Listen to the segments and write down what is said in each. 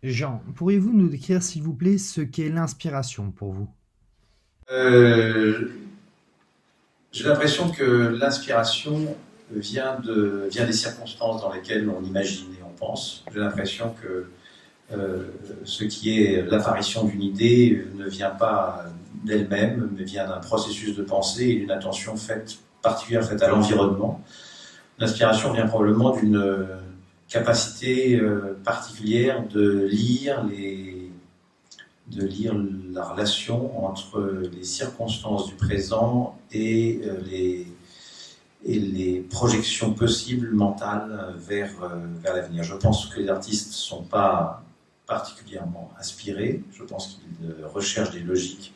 Jean, pourriez-vous nous décrire, s'il vous plaît, ce qu'est l'inspiration pour vous? Euh, j'ai l'impression que l'inspiration vient des circonstances dans lesquelles on imagine et on pense. J'ai l'impression que ce qui est l'apparition d'une idée ne vient pas d'elle-même, mais vient d'un processus de pensée et d'une attention particulière faite à l'environnement. L'inspiration vient probablement d'une capacité particulière de lire la relation entre les circonstances du présent et les projections possibles mentales vers l'avenir. Je pense que les artistes ne sont pas particulièrement inspirés. Je pense qu'ils recherchent des logiques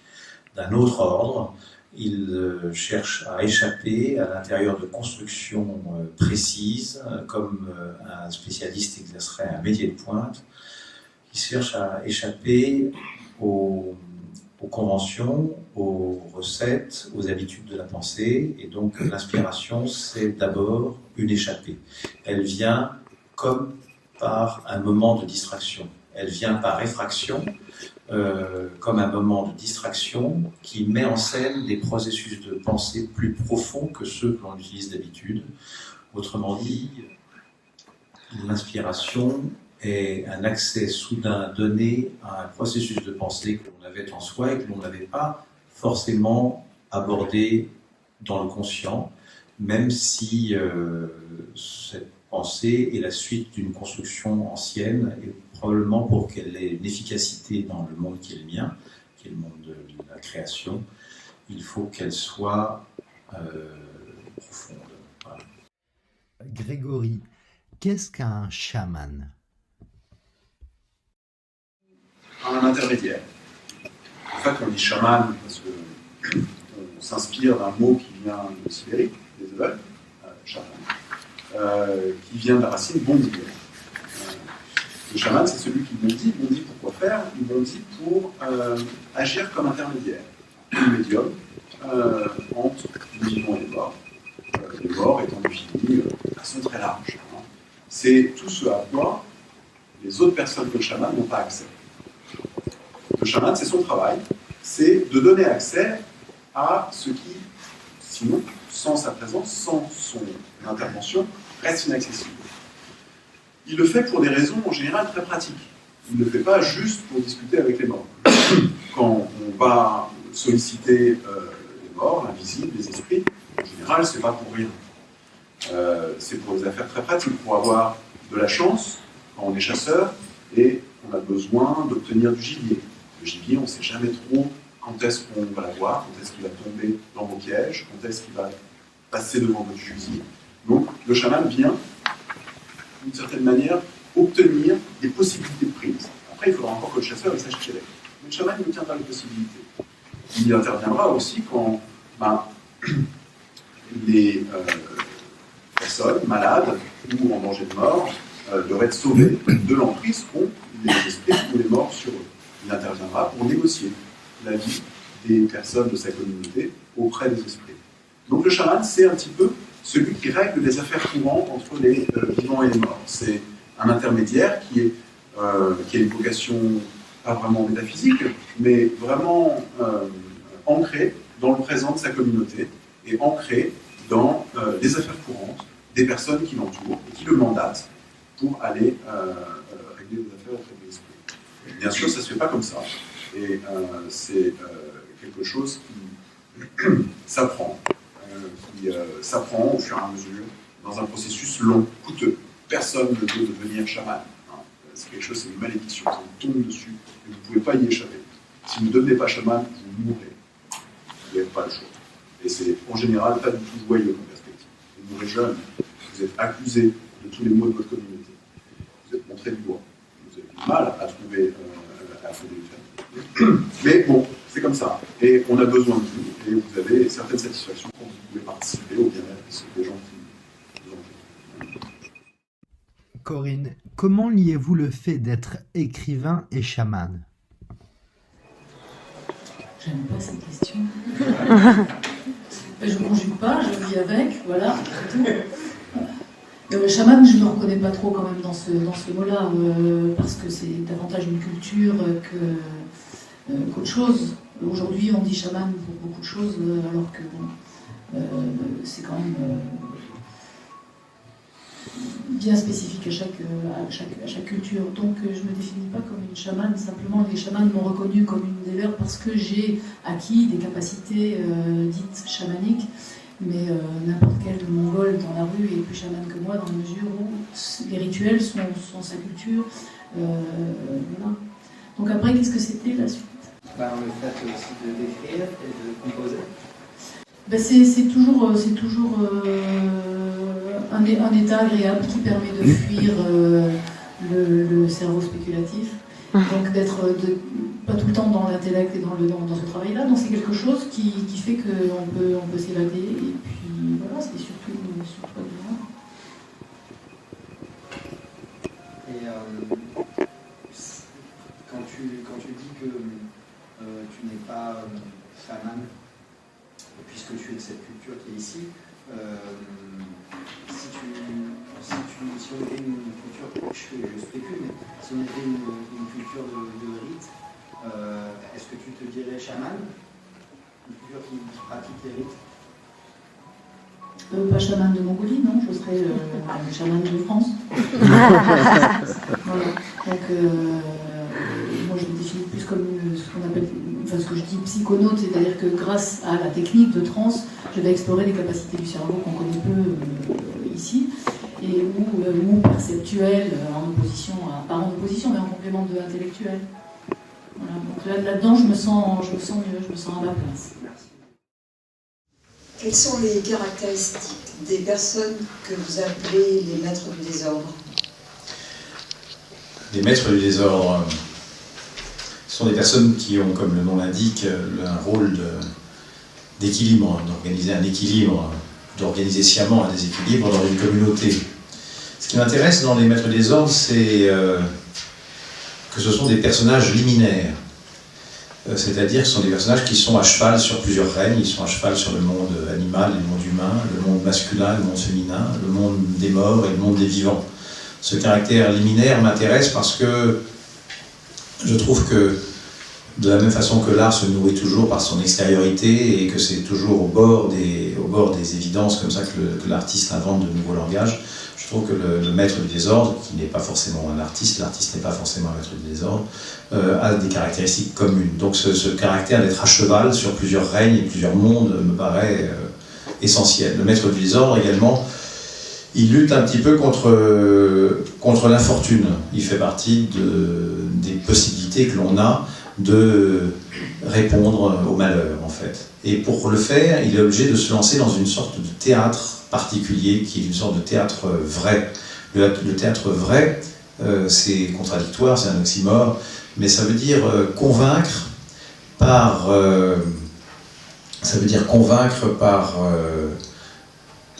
d'un autre ordre. Ils cherchent à échapper à l'intérieur de constructions précises, comme un spécialiste exercerait un métier de pointe. Ils cherchent à échapper aux conventions, aux recettes, aux habitudes de la pensée. Et donc l'inspiration, c'est d'abord une échappée. Elle vient comme par un moment de distraction. Elle vient par effraction, comme un moment de distraction qui met en scène des processus de pensée plus profonds que ceux que l'on utilise d'habitude. Autrement dit, l'inspiration est un accès soudain donné à un processus de pensée que l'on avait en soi et que l'on n'avait pas forcément abordé dans le conscient, même si cette pensée est la suite d'une construction ancienne et probablement pour qu'elle ait une efficacité dans le monde qui est le mien, qui est le monde de la création, il faut qu'elle soit profonde. Voilà. Grégory, qu'est-ce qu'un chaman? Un intermédiaire. En fait, on dit chaman parce qu'on s'inspire d'un mot qui vient de Sibérie, des Evel, chaman, qui vient de la racine bondir. Le chaman, c'est celui qui bondit. Bondit pour quoi faire? Il bondit pour agir comme intermédiaire, médium, entre le vivant et les morts. Les morts étant définis de façon très large. C'est tout ce à quoi les autres personnes que le chaman n'ont pas accès. Le chaman, c'est son travail, c'est de donner accès à ce qui, sinon, sans sa présence, sans son intervention, reste inaccessible. Il le fait pour des raisons en général très pratiques. Il ne le fait pas juste pour discuter avec les morts. Quand on va solliciter les morts, l'invisible, les esprits, en général, c'est pas pour rien. C'est pour des affaires très pratiques, pour avoir de la chance quand on est chasseur et on a besoin d'obtenir du gibier. Le gibier, on ne sait jamais trop quand est-ce qu'on va l'avoir, quand est-ce qu'il va tomber dans vos pièges, quand est-ce qu'il va passer devant votre fusil. Donc le chaman vient, d'une certaine manière, obtenir des possibilités de prise. Après, il faudra encore que le chasseur sache tirer. Mais le chaman, il obtiendra les possibilités. Il interviendra aussi quand les personnes malades ou en danger de mort doivent être sauvées de l'emprise qu'ont les esprits ou les morts sur eux. Il interviendra pour négocier la vie des personnes de sa communauté auprès des esprits. Donc le chaman, c'est un petit peu celui qui règle les affaires courantes entre les vivants et les morts. C'est un intermédiaire qui a une vocation pas vraiment métaphysique, mais vraiment ancrée dans le présent de sa communauté et ancrée dans les affaires courantes des personnes qui l'entourent et qui le mandatent pour aller régler les affaires. de l'esprit. Bien sûr, ça ne se fait pas comme ça. Et c'est quelque chose qui s'apprend, s'apprend au fur et à mesure, dans un processus long, coûteux. Personne ne peut devenir chaman. C'est quelque chose, c'est une malédiction, ça vous tombe dessus, et vous ne pouvez pas y échapper. Si vous ne devenez pas chaman, vous mourrez. Vous n'avez pas le choix. Et c'est en général pas du tout joyeux comme perspective. Vous mourrez jeune, vous êtes accusé de tous les maux de votre communauté. Vous êtes montré du doigt. Vous avez du mal à trouver une famille. Mais bon, c'est comme ça. Et on a besoin de vous, et vous avez certaines satisfactions quand vous pouvez participer au bien-être des gens qui vous entourent. Corinne, comment liez-vous le fait d'être écrivain et chaman? J'aime pas cette question. Je ne conjugue pas, je vis avec, voilà, c'est tout. Chaman, je ne me reconnais pas trop quand même dans ce mot-là, parce que c'est davantage une culture qu'autre chose. Aujourd'hui, on dit chaman pour beaucoup de choses, alors que bon, c'est quand même bien spécifique à chaque culture. Donc je ne me définis pas comme une chamane, simplement les chamans m'ont reconnue comme une des leurs parce que j'ai acquis des capacités dites chamaniques, mais n'importe quel mongol dans la rue est plus chaman que moi dans la mesure où les rituels sont sa culture. Voilà. Donc après, qu'est-ce que c'était la suite? Le fait aussi d'écrire et de composer. C'est toujours un état agréable qui permet de fuir le cerveau spéculatif. Donc d'être pas tout le temps dans l'intellect et dans ce travail-là. Donc c'est quelque chose qui fait qu'on peut s'évader. Et puis voilà, c'est surtout agréable. Et quand tu dis que tu n'es pas chaman, puisque tu es de cette culture qui est ici, si on était une culture, je spécule, mais si on était une culture de rite, est-ce que tu te dirais chaman? Une culture qui pratique les rites? Pas chaman de Mongolie, non, je serais chaman de France. Voilà. Donc, moi je me définis plus comme ce qu'on appelle, enfin ce que je dis psychonaute, c'est-à-dire que grâce à la technique de transe, je vais explorer les capacités du cerveau qu'on connaît peu ici, et ou perceptuelles, pas en opposition, mais en complément de intellectuel. Voilà. Donc là-dedans, je me sens mieux, je me sens à ma place. Merci. Quelles sont les caractéristiques des personnes que vous appelez les maîtres du désordre? Les maîtres du désordre sont des personnes qui ont, comme le nom l'indique, un rôle d'équilibre, d'organiser un équilibre, d'organiser sciemment un déséquilibre dans une communauté. Ce qui m'intéresse dans les maîtres du désordre, c'est que ce sont des personnages liminaires. C'est-à-dire que ce sont des personnages qui sont à cheval sur plusieurs règnes, ils sont à cheval sur le monde animal et le monde humain, le monde masculin, le monde féminin, le monde des morts et le monde des vivants. Ce caractère liminaire m'intéresse parce que je trouve que de la même façon que l'art se nourrit toujours par son extériorité et que c'est toujours au bord des évidences comme ça que l'artiste invente de nouveaux langages, je trouve que le maître du désordre, qui n'est pas forcément un artiste, l'artiste n'est pas forcément un maître du désordre, a des caractéristiques communes. Donc ce caractère d'être à cheval sur plusieurs règnes et plusieurs mondes me paraît essentiel. Le maître du désordre également, il lutte un petit peu contre l'infortune. Il fait partie des possibilités que l'on a de répondre au malheur, en fait. Et pour le faire, il est obligé de se lancer dans une sorte de théâtre particulier, qui est une sorte de théâtre vrai. Le théâtre vrai, c'est contradictoire, c'est un oxymore, mais ça veut dire convaincre par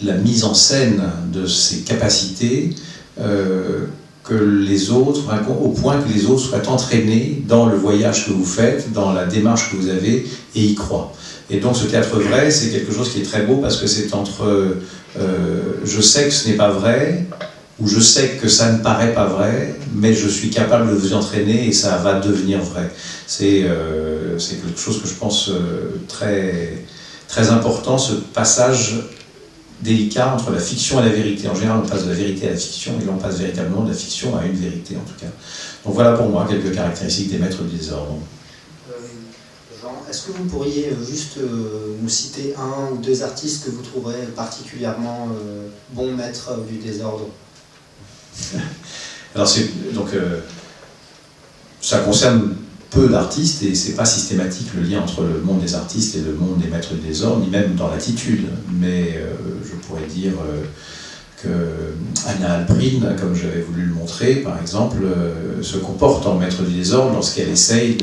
la mise en scène de ses capacités, que les autres, au point que les autres soient entraînés dans le voyage que vous faites, dans la démarche que vous avez, et y croient. Et donc ce théâtre vrai, c'est quelque chose qui est très beau parce que c'est entre je sais que ce n'est pas vrai, ou je sais que ça ne paraît pas vrai, mais je suis capable de vous entraîner et ça va devenir vrai. C'est quelque chose que je pense très, très important, ce passage délicat entre la fiction et la vérité. En général, on passe de la vérité à la fiction, et là, on passe véritablement de la fiction à une vérité, en tout cas. Donc voilà pour moi quelques caractéristiques des maîtres du désordre. Jean, est-ce que vous pourriez juste nous citer un ou deux artistes que vous trouverez particulièrement bons maîtres du désordre? Alors ça concerne peu d'artistes et c'est pas systématique le lien entre le monde des artistes et le monde des maîtres du désordre, ni même dans l'attitude. Mais je pourrais dire que Anna Alprin, comme j'avais voulu le montrer, par exemple, se comporte en maître du désordre lorsqu'elle essaye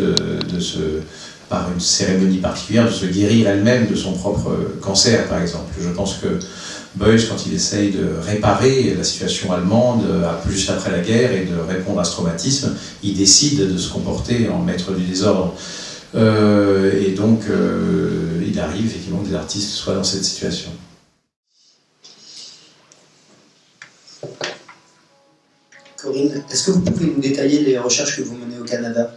par une cérémonie particulière, de se guérir elle-même de son propre cancer, par exemple. Je pense que Beuys, quand il essaye de réparer la situation allemande juste après la guerre et de répondre à ce traumatisme, il décide de se comporter en maître du désordre. Et donc, il arrive effectivement que des artistes soient dans cette situation. Corinne, est-ce que vous pouvez nous détailler les recherches que vous menez au Canada?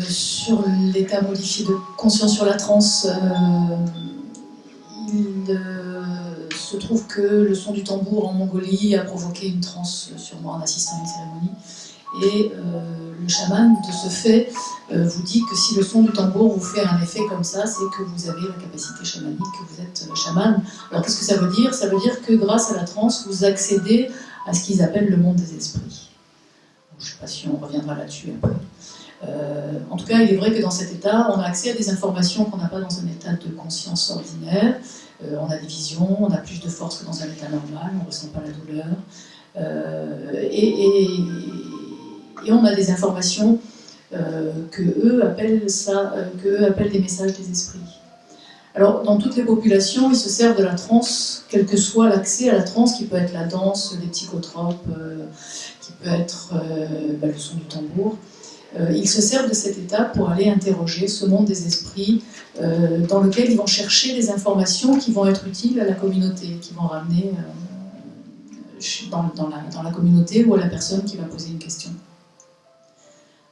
Sur l'état modifié de conscience sur la transe, il se trouve que le son du tambour en Mongolie a provoqué une transe sur moi en assistant à une cérémonie. Et le chaman, de ce fait, vous dit que si le son du tambour vous fait un effet comme ça, c'est que vous avez la capacité chamanique, que vous êtes chaman. Alors qu'est-ce que ça veut dire? Ça veut dire que grâce à la transe, vous accédez à ce qu'ils appellent le monde des esprits. Je ne sais pas si on reviendra là-dessus après. En tout cas, il est vrai que dans cet état, on a accès à des informations qu'on n'a pas dans un état de conscience ordinaire. On a des visions, on a plus de force que dans un état normal, on ne ressent pas la douleur. Et on a des informations que eux appellent des messages des esprits. Alors, dans toutes les populations, ils se servent de la transe, quel que soit l'accès à la transe, qui peut être la danse, les psychotropes, qui peut être le son du tambour. Ils se servent de cet état pour aller interroger ce monde des esprits dans lequel ils vont chercher des informations qui vont être utiles à la communauté, qui vont ramener dans la communauté ou à la personne qui va poser une question.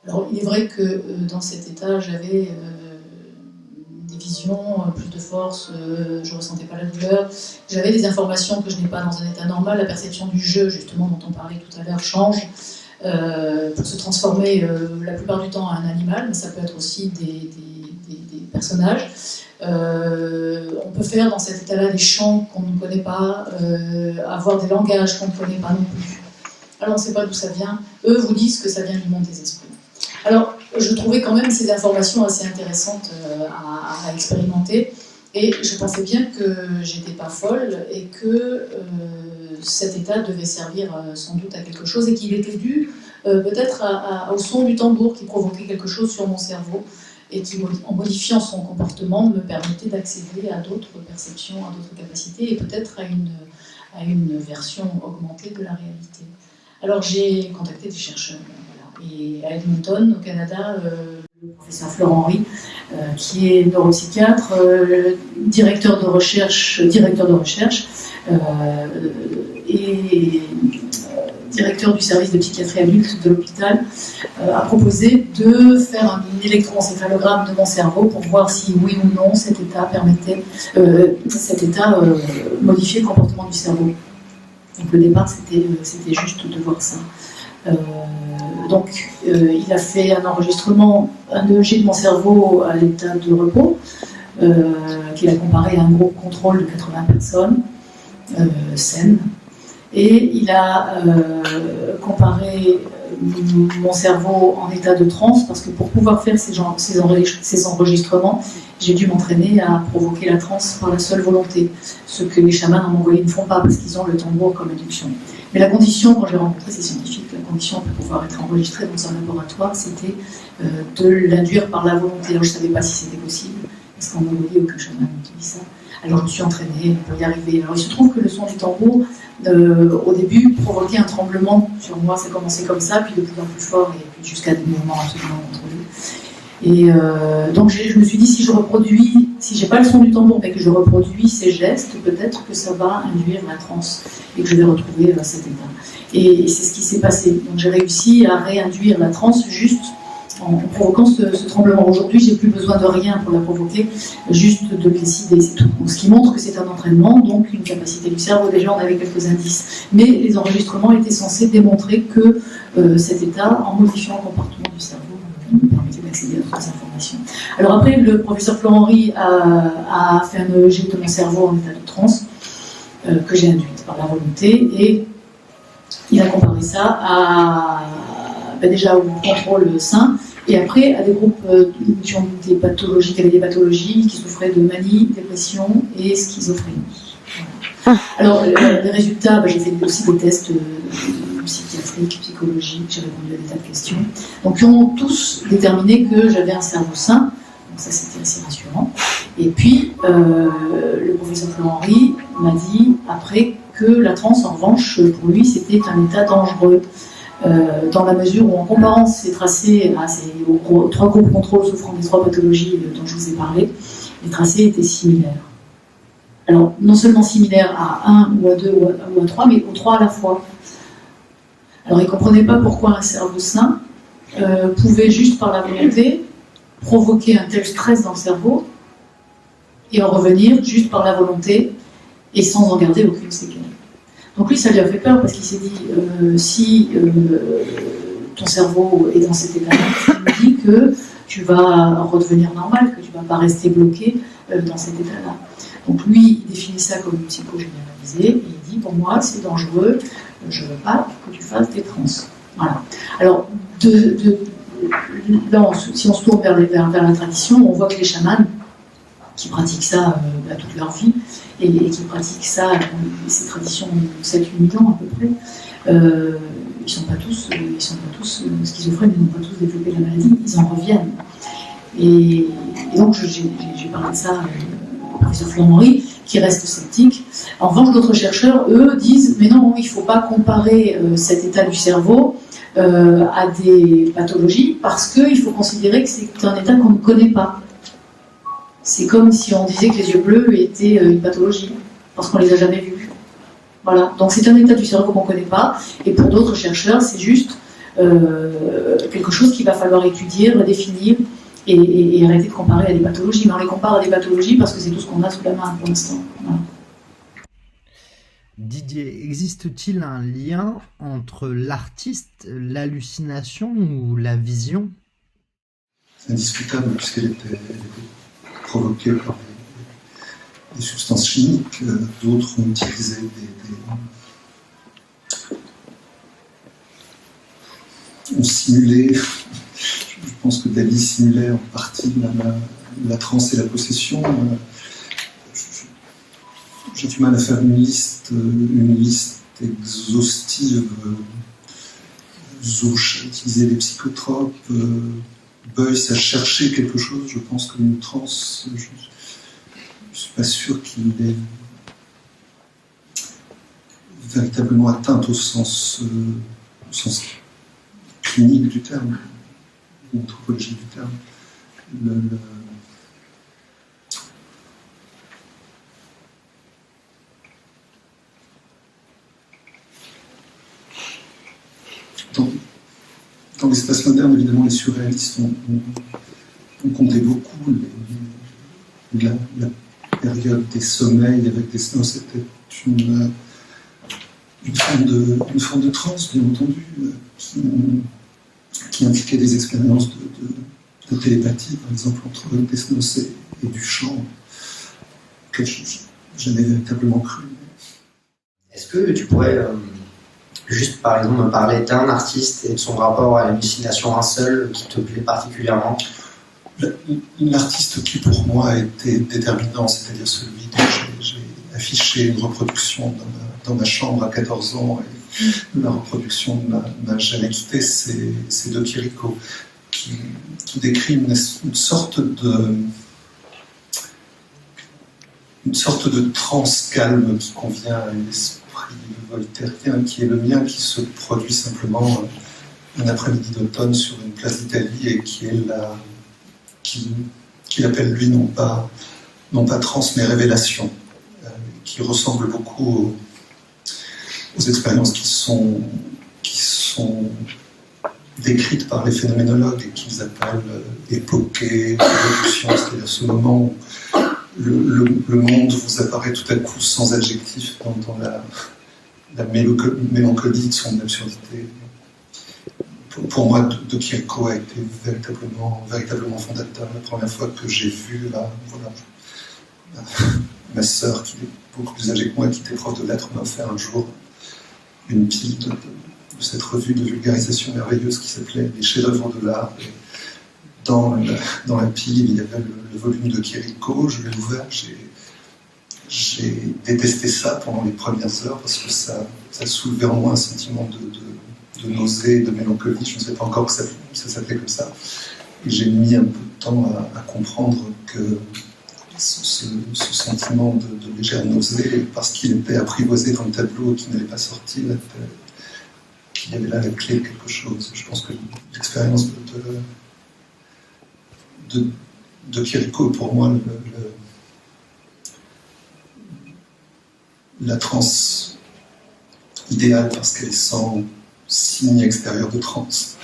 Alors, il est vrai que dans cet état, j'avais des visions, plus de force, je ne ressentais pas la douleur. J'avais des informations que je n'ai pas dans un état normal. La perception du jeu, justement, dont on parlait tout à l'heure, change. Pour se transformer la plupart du temps en un animal, mais ça peut être aussi des personnages. On peut faire dans cet état-là des chants qu'on ne connaît pas, avoir des langages qu'on ne connaît pas non plus. Alors on ne sait pas d'où ça vient. Eux vous disent que ça vient du monde des esprits. Alors je trouvais quand même ces informations assez intéressantes à expérimenter. Et je pensais bien que j'étais pas folle et que cet état devait servir sans doute à quelque chose et qu'il était dû peut-être au son du tambour qui provoquait quelque chose sur mon cerveau et qui, en modifiant son comportement, me permettait d'accéder à d'autres perceptions, à d'autres capacités et peut-être à une version augmentée de la réalité. Alors j'ai contacté des chercheurs. Voilà. Et à Edmonton, au Canada, le professeur Florent Henry, qui est neuropsychiatre, directeur de recherche et directeur du service de psychiatrie adulte de l'hôpital, a proposé de faire un électroencéphalogramme de mon cerveau pour voir si oui ou non cet état modifiait le comportement du cerveau. Donc le départ c'était juste de voir ça. Donc il a fait un enregistrement, un EEG de mon cerveau à l'état de repos, qu'il a comparé à un groupe contrôle de 80 personnes saines. Et il a comparé mon cerveau en état de transe, parce que pour pouvoir faire ces enregistrements, j'ai dû m'entraîner à provoquer la transe par la seule volonté, ce que les chamans en Mongolie ne font pas, parce qu'ils ont le tambour comme induction. Mais la condition, quand j'ai rencontré ces scientifiques, la condition pour pouvoir être enregistré dans un laboratoire, c'était de l'induire par la volonté. Alors je ne savais pas si c'était possible, parce qu'en Mongolie, aucun chaman n'utilise ça. Alors je me suis entraînée pour y arriver. Alors il se trouve que le son du tambour, au début, provoquait un tremblement sur moi. Ça commençait comme ça, puis de plus en plus fort, et puis jusqu'à des mouvements absolument contrôlés. Et donc je me suis dit, si j'ai pas le son du tambour, mais que je reproduis ces gestes, peut-être que ça va induire la transe, et que je vais retrouver cet état. Et c'est ce qui s'est passé. Donc j'ai réussi à réinduire la transe juste en provoquant ce tremblement. Aujourd'hui, j'ai plus besoin de rien pour la provoquer, juste de me décider, c'est tout. Donc, ce qui montre que c'est un entraînement, donc une capacité du cerveau. Déjà, on avait quelques indices. Mais les enregistrements étaient censés démontrer que cet état, en modifiant le comportement du cerveau, nous permettait d'accéder à toutes les informations. Alors après, le professeur Florent Henry a fait un EEG de mon cerveau en état de transe, que j'ai induite par la volonté, et il a comparé ça à, déjà au contrôle sain, et après à des groupes qui ont des pathologies, qui avaient des pathologies, qui souffraient de manie, dépression et schizophrénie. Voilà. Alors les résultats, j'ai fait aussi des tests psychiatriques, psychologiques, j'ai répondu à des tas de questions. Donc ils ont tous déterminé que j'avais un cerveau sain, donc ça c'était assez rassurant. Et puis le professeur Florent Henry m'a dit après que la transe, en revanche, pour lui c'était un état dangereux. Dans la mesure où, en comparant ces tracés aux 3 groupes contrôle souffrant des 3 pathologies dont je vous ai parlé, les tracés étaient similaires. Alors, non seulement similaires à 1 ou à 2 ou à 3, mais aux 3 à la fois. Alors, il ne comprenait pas pourquoi un cerveau sain pouvait, juste par la volonté, provoquer un tel stress dans le cerveau et en revenir juste par la volonté et sans en garder aucune séquelle. Donc lui, ça lui a fait peur parce qu'il s'est dit, si ton cerveau est dans cet état-là, tu me dis que tu vas redevenir normal, que tu ne vas pas rester bloqué dans cet état-là. Donc lui, il définit ça comme une psycho généralisée, et il dit, pour moi, c'est dangereux, je ne veux pas que tu fasses des trans. Voilà. Alors, là, si on se tourne vers la tradition, on voit que les chamans, qui pratiquent ça toute leur vie, et qui pratiquent ça, ces traditions de 7-8 000 ans à peu près, ils ne sont pas tous schizophrènes, ils n'ont pas tous développé la maladie, ils en reviennent. Et donc j'ai parlé de ça au professeur Florent Henry, qui reste sceptique. En revanche, d'autres chercheurs, eux, disent mais non, il ne faut pas comparer cet état du cerveau à des pathologies, parce qu'il faut considérer que c'est un état qu'on ne connaît pas. C'est comme si on disait que les yeux bleus étaient une pathologie, parce qu'on ne les a jamais vus. Voilà. Donc c'est un état du cerveau qu'on ne connaît pas, et pour d'autres chercheurs, c'est juste quelque chose qu'il va falloir étudier, redéfinir, et arrêter de comparer à des pathologies. Mais on les compare à des pathologies parce que c'est tout ce qu'on a sous la main pour l'instant. Voilà. Didier, existe-t-il un lien entre l'artiste, l'hallucination ou la vision ? C'est indiscutable puisqu'elle était provoquée par des substances chimiques. D'autres ont utilisé ont simulé. Je pense que Dali simulait en partie la transe et la possession. J'ai du mal à faire une liste exhaustive. Zouch a utilisé des psychotropes. Beuys a cherché quelque chose, je pense, comme une transe. Je ne suis pas sûr qu'il ait véritablement atteint au sens clinique du terme, anthropologique du terme. Dans l'espace moderne, évidemment, les surréalistes ont compté beaucoup. La période des sommeils avec Desnos, c'était une forme de transe, bien entendu, qui impliquait des expériences de télépathie, par exemple, entre Desnos et Duchamp, que je n'avais véritablement cru. Est-ce que tu pourrais juste, par exemple, me parler d'un artiste et de son rapport à l'hallucination, un seul qui te plaît particulièrement? L'artiste qui, pour moi, a été déterminant, c'est-à-dire celui dont j'ai affiché une reproduction dans ma chambre à 14 ans, et la reproduction ne m'a jamais quitté, c'est de Chirico, qui décrit une sorte de transe calme qui convient à l'esprit voltairien, qui est le mien, qui se produit simplement un après-midi d'automne sur une place d'Italie et qui est qu'il appelle lui non pas transe mais révélation, qui ressemble beaucoup aux expériences qui sont décrite par les phénoménologues et qu'ils appellent épopée, révolution, c'est-à-dire ce moment où le monde vous apparaît tout à coup sans adjectif dans la mélancolie de son absurdité. Pour moi, De Chirico a été véritablement fondateur. La première fois que j'ai vu ma sœur, qui est beaucoup plus âgée que moi, qui était prof de lettres, m'a offert un jour une pile de cette revue de vulgarisation merveilleuse qui s'appelait Les chefs-d'œuvre de l'art. Et dans la pile, il y avait le volume de Chirico. Je l'ai ouvert, j'ai détesté ça pendant les premières heures parce que ça soulevait en moi un sentiment de nausée, de mélancolie. Je ne savais pas encore que ça s'appelait comme ça. Et j'ai mis un peu de temps à comprendre que ce sentiment de légère nausée, parce qu'il était apprivoisé dans le tableau et qu'il n'allait pas sortir, qu'il y avait là la clé de quelque chose. Je pense que l'expérience de Chirico est pour moi la transe idéale parce qu'elle est sans signe extérieur de transe.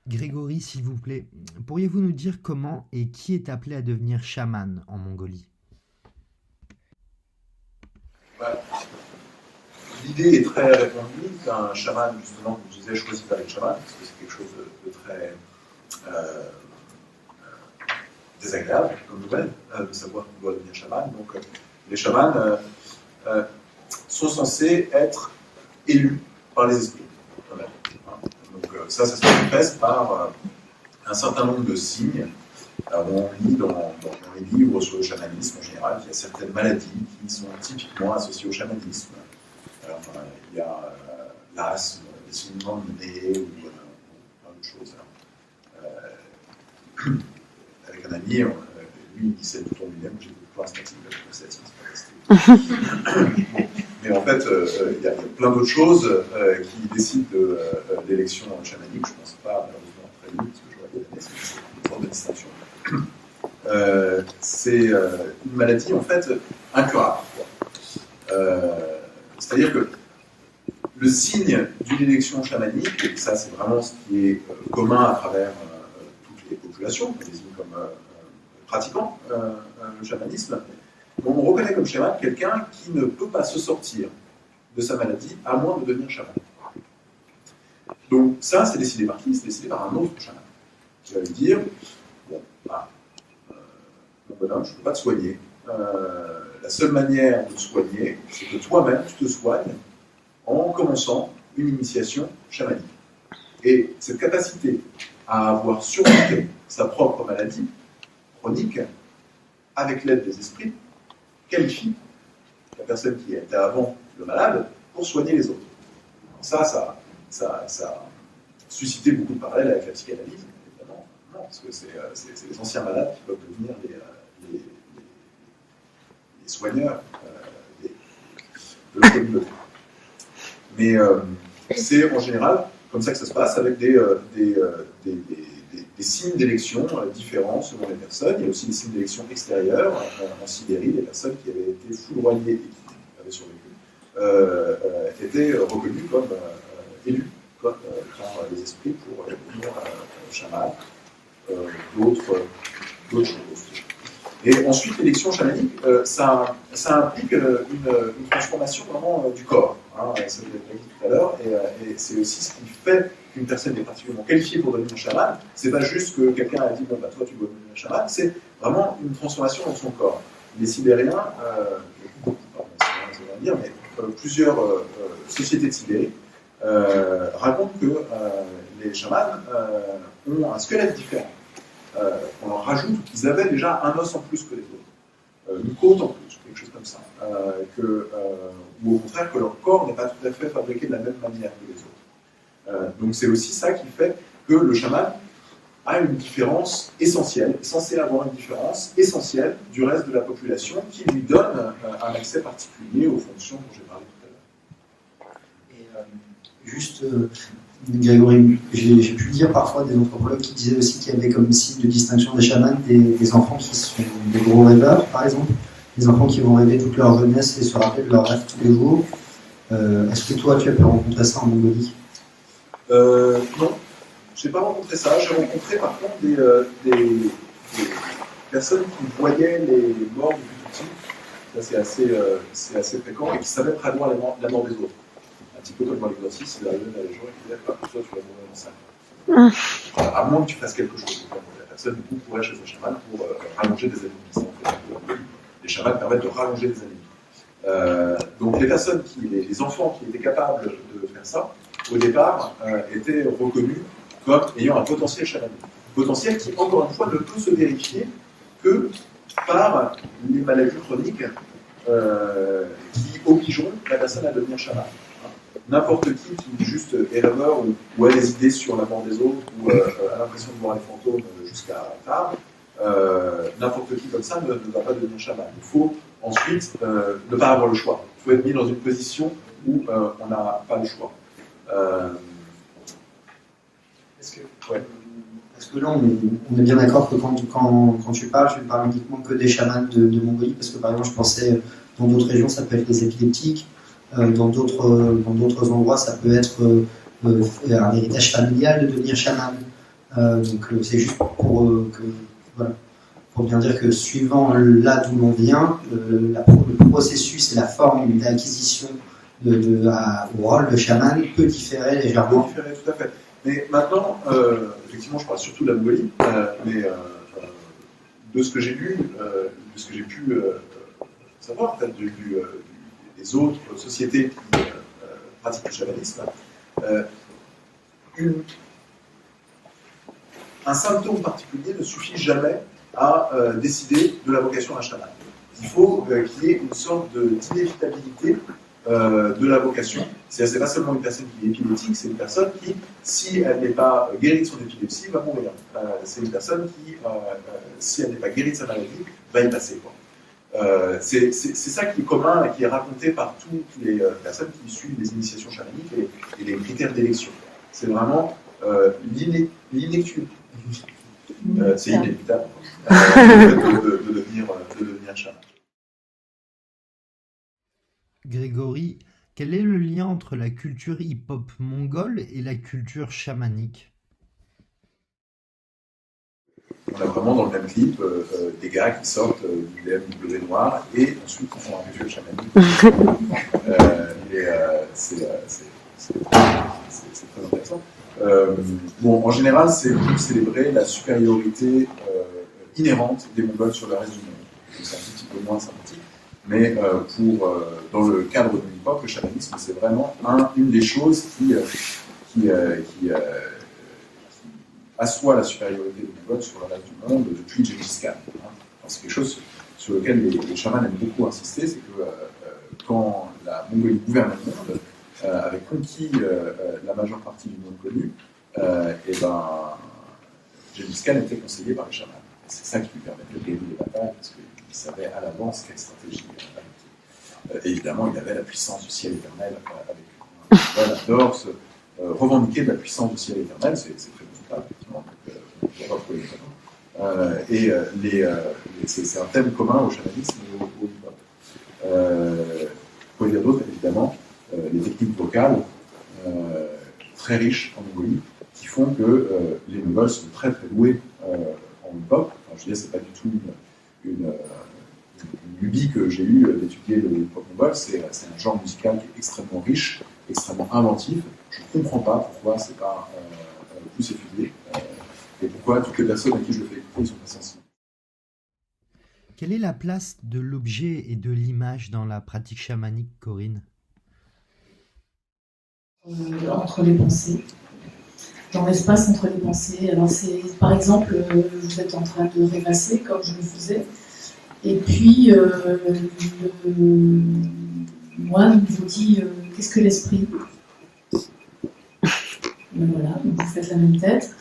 Grégory, s'il vous plaît, pourriez-vous nous dire comment et qui est appelé à devenir chaman en Mongolie? L'idée est très répandue qu'un chaman, justement, comme je disais, choisit pas être chaman, parce que c'est quelque chose de très désagréable comme nouvelle, de savoir qu'on doit devenir chaman. Donc les chamans sont censés être élus par les esprits. Voilà. Donc ça se manifeste par un certain nombre de signes. On lit dans les livres sur le chamanisme en général qu'il y a certaines maladies qui sont typiquement associées au chamanisme. Alors, il y a l'asthme, les saignements de nez ou plein d'autres choses. Avec un ami, lui il sait tout en lui-même, j'ai beaucoup asthmatique, c'est pas resté. Mais en fait, il y a plein d'autres choses qui décident de l'élection chamanique. Je ne pense pas malheureusement très vite, parce que j'aurais bien aimé, c'est une sorte de distinction. C'est une maladie en fait incurable. C'est-à-dire que le signe d'une élection chamanique, et ça c'est vraiment ce qui est commun à travers toutes les populations, qu'on désigne comme pratiquant le chamanisme, on reconnaît comme chaman quelqu'un qui ne peut pas se sortir de sa maladie à moins de devenir chaman. Donc ça c'est décidé par qui? C'est décidé par un autre chaman qui va lui dire bon, mon bonhomme, je ne peux pas te soigner. La seule manière de te soigner, c'est que toi-même tu te soignes en commençant une initiation chamanique. Et cette capacité à avoir surmonté sa propre maladie chronique, avec l'aide des esprits, qualifie la personne qui était avant le malade pour soigner les autres. Ça a suscité beaucoup de parallèles avec la psychanalyse, évidemment. Non, parce que c'est les anciens malades qui peuvent devenir les soigneurs de la communauté. Mais c'est en général comme ça que ça se passe, avec des signes d'élection différents selon les personnes. Il y a aussi des signes d'élection extérieurs. En Sibérie, les personnes qui avaient été foudroyées et qui avaient survécu étaient reconnues comme élues par les esprits pour devenir chaman, d'autres choses. Et ensuite, l'élection chamanique, ça implique une transformation vraiment du corps. Hein, ça vous l'avez dit tout à l'heure, et c'est aussi ce qui fait qu'une personne est particulièrement qualifiée pour devenir chaman. C'est pas juste que quelqu'un a dit bon bah toi tu dois devenir chaman, c'est vraiment une transformation dans son corps. Les Sibériens, plusieurs sociétés de Sibérie racontent que les chamans ont un squelette différent. On leur rajoute qu'ils avaient déjà un os en plus que les autres, une côte en plus, quelque chose comme ça, ou au contraire que leur corps n'est pas tout à fait fabriqué de la même manière que les autres. Donc c'est aussi ça qui fait que le chaman a une différence essentielle, est censé avoir une différence essentielle du reste de la population qui lui donne un accès particulier aux fonctions dont j'ai parlé tout à l'heure. Et juste, Grégory, j'ai pu lire parfois des anthropologues qui disaient aussi qu'il y avait comme signe de distinction des chamans des enfants qui sont des gros rêveurs, par exemple, des enfants qui vont rêver toute leur jeunesse et se rappeler de leurs rêves tous les jours. Est-ce que toi, tu as pu rencontrer ça en Mongolie? Non, je n'ai pas rencontré ça. J'ai rencontré par contre des personnes qui voyaient les morts depuis tout petit. Ça, c'est assez fréquent et qui savaient prévoir la mort des autres. Un petit peu comme dans l'exorcisme, il arrivait à les gens et qui disaient, toi, tu vas mourir dans 5 ans. À moins que tu fasses quelque chose. La personne, du coup, pourrait chez un chaman pour rallonger des années. Les chamans permettent de rallonger des années. Donc les personnes, les enfants qui étaient capables de faire ça, au départ, étaient reconnus comme ayant un potentiel chamanique. Potentiel qui, encore une fois, ne peut se vérifier que par les maladies chroniques qui obligeront la personne à devenir chaman. N'importe qui juste est rêveur ou a des idées sur la mort des autres ou a l'impression de voir les fantômes jusqu'à tard, n'importe qui comme ça ne va pas devenir chaman. Il faut ensuite ne pas avoir le choix. Il faut être mis dans une position où on n'a pas le choix. Parce que là, on est bien d'accord que quand tu parles uniquement que des chamans de Mongolie, parce que par exemple, je pensais dans d'autres régions, ça peut être les épileptiques, dans d'autres endroits, ça peut être un héritage familial de devenir chaman. Donc c'est juste pour bien dire que suivant là d'où l'on vient, le processus et la forme d'acquisition au rôle de chaman peut différer légèrement. Peut différer, tout à fait. Mais maintenant, effectivement, je parle surtout de la Mongolie, mais de ce que j'ai lu, de ce que j'ai pu savoir, peut-être des autres sociétés qui pratiquent le chamanisme, un symptôme particulier ne suffit jamais à décider de la vocation d'un chaman. Il faut qu'il y ait une sorte d'inévitabilité de la vocation. C'est pas seulement une personne qui est épileptique, c'est une personne qui, si elle n'est pas guérie de son épilepsie, va mourir. C'est une personne qui, si elle n'est pas guérie de sa maladie, va y passer. C'est ça qui est commun et qui est raconté par toutes les personnes qui suivent les initiations chamaniques et les critères d'élection. C'est vraiment l'inéluctable. C'est inévitable de devenir chaman. Grégory, quel est le lien entre la culture hip-hop mongole et la culture chamanique? On a vraiment dans le même clip des gars qui sortent du BMW noir et ensuite qui font un rituel chamanique. C'est très intéressant. En général, c'est pour célébrer la supériorité inhérente des Mongols sur le reste du monde. C'est un petit peu moins sympathique. Mais dans le cadre de l'hip-hop, le chamanisme, c'est vraiment une des choses qui assoit la supériorité des Mongols sur le reste du monde depuis Gengis Khan. C'est quelque chose sur lequel les chamans aiment beaucoup insister, c'est que quand la Mongolie gouvernait le monde, avait conquis la majeure partie du monde connu, Gengis Khan était conseillé par les chamans. C'est ça qui lui permettait de gagner les batailles, parce qu'il savait à l'avance quelle stratégie adopter. Évidemment, il avait la puissance du ciel éternel avec lui. Voilà, Dors revendiquer de la puissance du ciel éternel, c'est très confortable, c'est un thème commun au chamanisme et au hip-hop. Pour dire d'autres, évidemment, les techniques vocales très riches en Mongolie qui font que les Mongols sont très très doués en hip-hop. Enfin, je veux dire, c'est pas du tout une lubie que j'ai eue d'étudier le hip-hop mongol. C'est un genre musical qui est extrêmement riche, extrêmement inventif. Je ne comprends pas pourquoi c'est pas plus étudié et pourquoi toutes les personnes à qui je le fais écouter ne sont pas sensibles. Quelle est la place de l'objet et de l'image dans la pratique chamanique, Corinne? Entre les pensées, dans l'espace entre les pensées. Alors c'est, par exemple, vous êtes en train de rêvasser comme je le faisais, et puis moi, je vous dis qu'est-ce que l'esprit? Voilà, donc vous faites la même tête,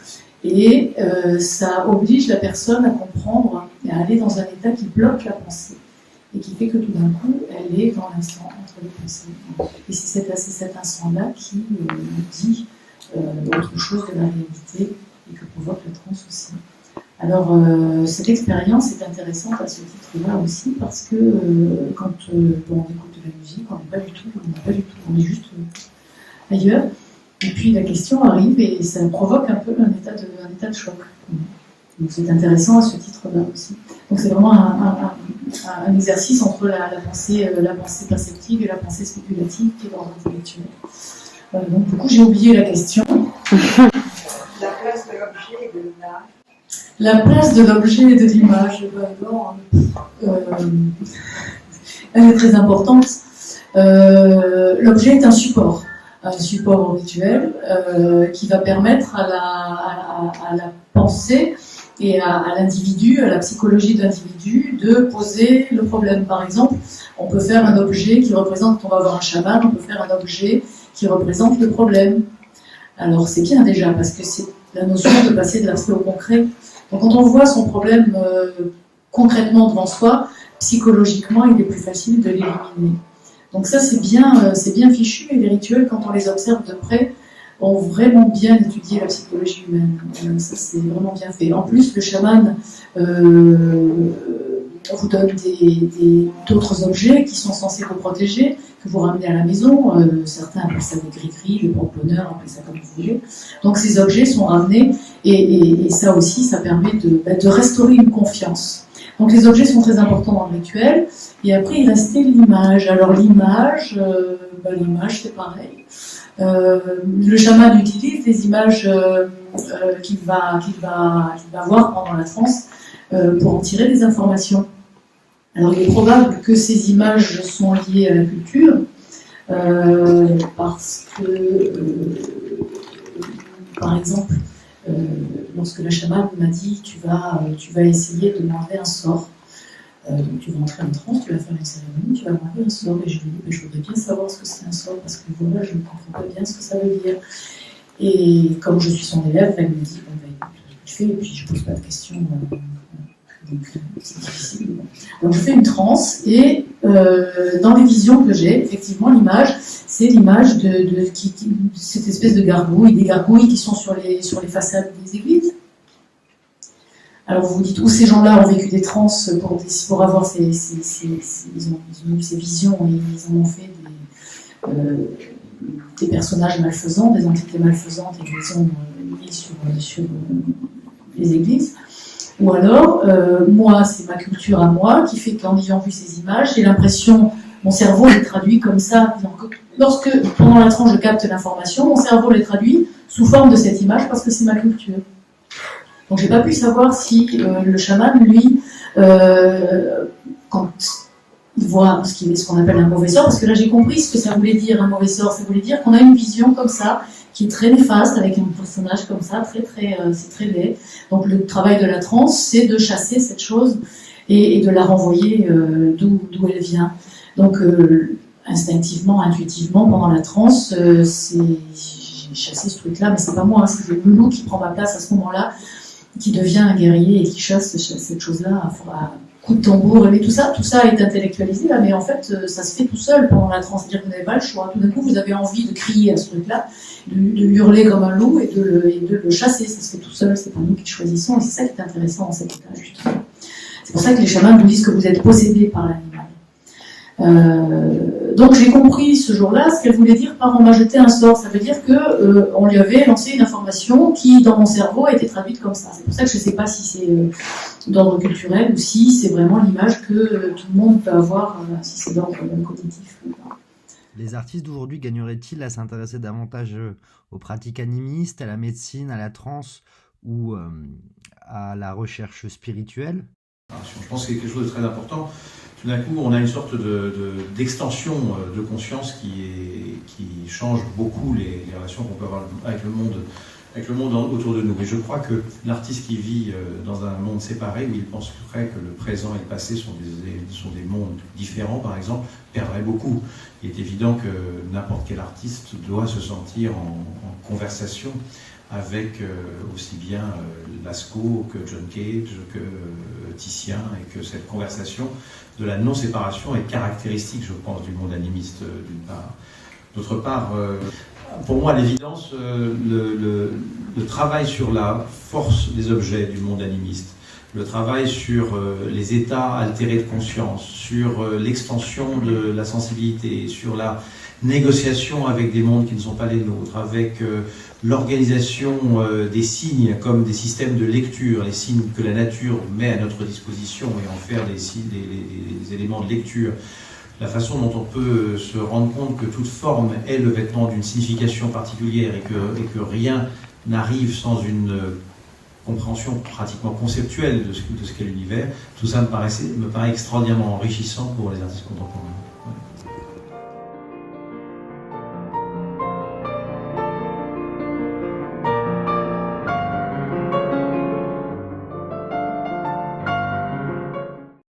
et ça oblige la personne à comprendre et à aller dans un état qui bloque la pensée, et qui fait que tout d'un coup, elle est dans l'instant entre les pensées. Et c'est cet instant-là qui nous dit autre chose de la réalité et que provoque la transe aussi. Alors, cette expérience est intéressante à ce titre-là aussi, parce que quand on écoute de la musique, on n'est pas du tout, on est juste ailleurs. Et puis la question arrive et ça provoque un peu un état de choc. Donc c'est intéressant à ce titre-là aussi. Donc c'est vraiment un exercice entre la pensée perceptive et la pensée spéculative qui est d'ordre intellectuel. Donc du coup j'ai oublié la question. La place de l'objet et de l'image. La place de l'objet et de l'image, elle est très importante. L'objet est un support rituel qui va permettre à la pensée et à l'individu, à la psychologie de l'individu, de poser le problème. Par exemple, on peut faire un objet qui représente, on va avoir un chaman, on peut faire un objet qui représente le problème. Alors c'est bien déjà, parce que c'est la notion de passer de l'abstrait au concret. Donc quand on voit son problème concrètement devant soi, psychologiquement, il est plus facile de l'éliminer. Donc ça, c'est bien fichu, et les rituels, quand on les observe de près, ont vraiment bien étudié la psychologie humaine. Ça, c'est vraiment bien fait. En plus, le chaman vous donne d'autres objets qui sont censés vous protéger, que vous ramenez à la maison. Certains appellent ça des gris-gris, des porte-bonheur, appelez ça comme vous voulez. Donc ces objets sont ramenés, et ça aussi, ça permet de restaurer une confiance. Donc les objets sont très importants dans le rituel, et après il restait l'image. Alors l'image, c'est pareil. Le chaman utilise les images qu'il va voir pendant la transe pour en tirer des informations. Alors il est probable que ces images sont liées à la culture, parce que, par exemple, lorsque la chamane m'a dit tu vas essayer de m'enlever un sort, donc tu vas entrer en transe, tu vas faire une cérémonie, tu vas m'enlever un sort, et je lui ai dit je voudrais bien savoir ce que c'est un sort, parce que voilà, je ne comprends pas bien ce que ça veut dire. Et comme je suis son élève, elle me dit je fais, et puis je pose pas de questions, donc c'est difficile. Donc je fais une transe, et dans les visions que j'ai, effectivement l'image, c'est l'image de cette espèce de gargouille, des gargouilles qui sont sur les façades des églises. Alors vous vous dites, où ces gens-là ont vécu des transes pour avoir ils ont eu ces visions, et ils en ont fait des personnages malfaisants, des entités malfaisantes, et ils les ont mis sur les églises. Ou alors, moi, c'est ma culture à moi, qui fait qu'en ayant vu ces images, j'ai l'impression, mon cerveau les traduit comme ça. Lorsque, pendant la transe, je capte l'information, mon cerveau les traduit sous forme de cette image, parce que c'est ma culture. Donc j'ai pas pu savoir si le chaman, lui, quand il voit ce qu'on appelle un mauvais sort, parce que là j'ai compris ce que ça voulait dire, un mauvais sort, ça voulait dire qu'on a une vision comme ça, qui est très néfaste, avec un personnage comme ça, c'est très laid. Donc le travail de la transe, c'est de chasser cette chose et de la renvoyer d'où elle vient. Donc instinctivement, intuitivement, pendant la transe, j'ai chassé ce truc-là, mais c'est pas moi, c'est le loup qui prend ma place à ce moment-là, qui devient un guerrier et qui chasse cette chose-là à coup de tambour. Mais tout ça est intellectualisé là, mais en fait ça se fait tout seul pendant la transe, c'est-à-dire que vous n'avez pas le choix. Tout d'un coup vous avez envie de crier à ce truc-là, de hurler comme un loup et de le chasser, ça se fait tout seul, c'est pas nous qui choisissons, et c'est ça qui est intéressant dans cet état justement. C'est pour ça que les chamans nous disent que vous êtes possédés par l'animal. Donc j'ai compris ce jour-là ce qu'elle voulait dire par on m'a jeté un sort. Ça veut dire que on lui avait lancé une information qui dans mon cerveau a été traduite comme ça. C'est pour ça que je ne sais pas si c'est d'ordre culturel ou si c'est vraiment l'image que tout le monde peut avoir, si c'est d'ordre cognitif ou pas. Les artistes d'aujourd'hui gagneraient-ils à s'intéresser davantage aux pratiques animistes, à la médecine, à la transe ou à la recherche spirituelle ? Je pense que c'est quelque chose de très important. Tout d'un coup, on a une sorte d'extension de conscience qui change beaucoup les relations qu'on peut avoir avec le monde autour de nous. Et je crois que l'artiste qui vit dans un monde séparé, où il penserait que le présent et le passé sont des mondes différents, par exemple, perdrait beaucoup. Il est évident que n'importe quel artiste doit se sentir en conversation avec aussi bien Lascaux que John Cage, que Titien, et que cette conversation de la non-séparation est caractéristique, je pense, du monde animiste, d'une part. D'autre part, pour moi, à l'évidence, le travail sur la force des objets du monde animiste, le travail sur les états altérés de conscience, sur l'extension de la sensibilité, sur la négociation avec des mondes qui ne sont pas les nôtres, avec l'organisation des signes comme des systèmes de lecture, les signes que la nature met à notre disposition et en faire des éléments de lecture, la façon dont on peut se rendre compte que toute forme est le vêtement d'une signification particulière et que rien n'arrive sans une compréhension pratiquement conceptuelle de ce qu'est l'univers, tout ça me paraît extraordinairement enrichissant pour les artistes contemporains.